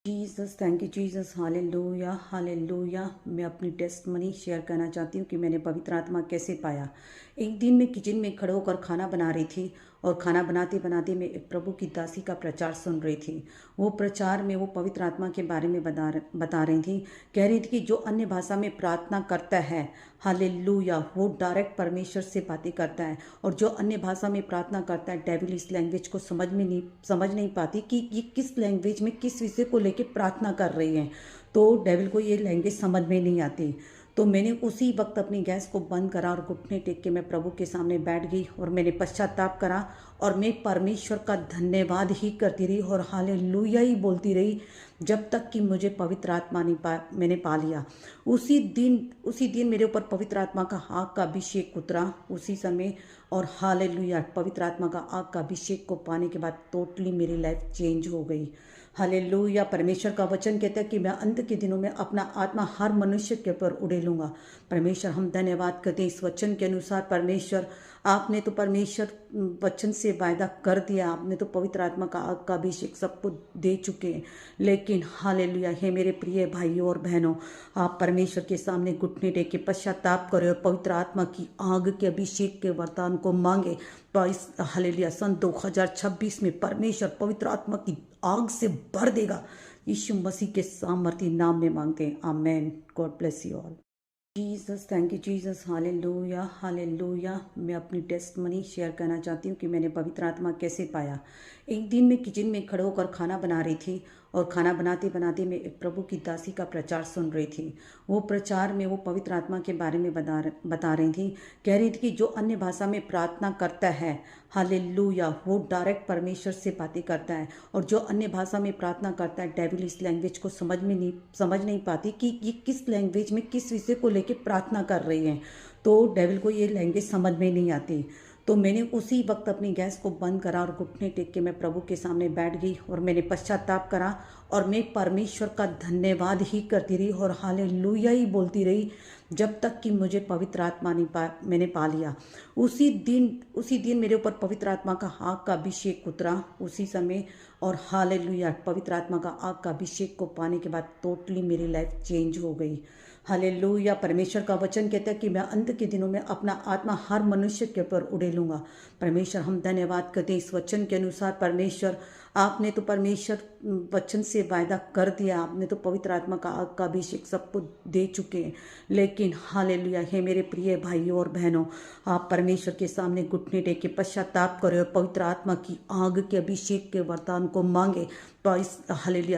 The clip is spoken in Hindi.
Jesus, thank you Jesus, hallelujah hallelujah. मैं अपनी टेस्टमनी शेयर करना चाहती हूँ कि मैंने पवित्र आत्मा कैसे पाया। एक दिन मैं किचन में खड़े होकर खाना बना रही थी और खाना बनाते बनाते मैं एक प्रभु की दासी का प्रचार सुन रही थी। वो प्रचार में वो पवित्र आत्मा के बारे में बता रही थी। कह रही थी कि जो अन्य भाषा में प्रार्थना करता है, हालेलुया, वो डायरेक्ट परमेश्वर से बातें करता है। और जो अन्य भाषा में प्रार्थना करता है, डेविल इस लैंग्वेज को समझ नहीं पाती कि ये किस लैंग्वेज में किस विषय को लेके प्रार्थना कर रही हैं। तो डेविल को ये लैंग्वेज समझ में नहीं आती। तो मैंने उसी वक्त अपनी गैस को बंद करा और घुटने टेक के मैं प्रभु के सामने बैठ गई और मैंने पश्चाताप करा और मैं परमेश्वर का धन्यवाद ही करती रही और हालेलुया ही बोलती रही जब तक कि मुझे पवित्र आत्मा मैंने पा लिया। उसी दिन मेरे ऊपर पवित्र आत्मा का आग का अभिषेक उतरा उसी समय। और हालेलुया, पवित्र आत्मा का आग का अभिषेक को पाने के बाद टोटली मेरी लाइफ चेंज हो गई। हालेलुया। परमेश्वर का वचन कहता है कि मैं अंत के दिनों में अपना आत्मा हर मनुष्य के ऊपर उड़ेलूंगा। परमेश्वर, हम धन्यवाद करते हैं इस वचन के अनुसार। परमेश्वर, आपने तो परमेश्वर वचन से वायदा कर दिया, आपने तो पवित्र आत्मा का आग का अभिषेक सबको दे चुके हैं। लेकिन हालेलुया, हे मेरे प्रिय भाइयों और बहनों, आप परमेश्वर के सामने घुटने टेक के पश्चाताप करें और पवित्र आत्मा की आग के अभिषेक के वरदान को मांगे। तो इस हालेलुया सन 2026 में परमेश्वर पवित्र आत्मा की आग से भर देगा। यीशु मसीह के सामर्थी नाम में मांगते हैं, amen. God bless you all. Jesus, thank you Jesus, hallelujah hallelujah. मैं अपनी टेस्टमनी शेयर करना चाहती हूँ कि मैंने पवित्र आत्मा कैसे पाया। एक दिन मैं किचन में खड़े होकर खाना बना रही थी और खाना बनाते बनाते मैं एक प्रभु की दासी का प्रचार सुन रही थी। वो प्रचार में वो पवित्र आत्मा के बारे में बता रही थी। कह रही थी कि जो अन्य भाषा में प्रार्थना करता है, हालेलुया, वो डायरेक्ट परमेश्वर से बातें करता है। और जो अन्य भाषा में प्रार्थना करता है, डेविल इस लैंग्वेज को समझ नहीं पाती कि ये किस लैंग्वेज में किस विषय को लेके प्रार्थना कर रही हैं। तो डेविल को ये लैंग्वेज समझ में नहीं आती। तो मैंने उसी वक्त अपनी गैस को बंद करा और घुटने टेक के मैं प्रभु के सामने बैठ गई और मैंने पश्चाताप करा और मैं परमेश्वर का धन्यवाद ही करती रही और हालेलुया ही बोलती रही जब तक कि मुझे पवित्र आत्मा मैंने पा लिया। उसी दिन मेरे ऊपर पवित्र आत्मा का आग का अभिषेक उतरा उसी समय। और हालेलुया, पवित्र आत्मा का आग का अभिषेक को पाने के बाद टोटली मेरी लाइफ चेंज हो गई। हालेलुया। परमेश्वर का वचन कहता है कि मैं अंत के दिनों में अपना आत्मा हर मनुष्य के ऊपर उड़ेलूंगा। परमेश्वर, हम धन्यवाद करते हैं इस वचन के अनुसार। परमेश्वर, आपने तो परमेश्वर वचन से वायदा कर दिया, आपने तो पवित्र आत्मा का आग का अभिषेक सबको दे चुके हैं। लेकिन हालेलुया, हे मेरे प्रिय भाइयों और बहनों, आप परमेश्वर के सामने घुटने टेक के पश्चाताप करें और पवित्र आत्मा की आग के अभिषेक के वरदान को मांगे। तो इस हालेलुया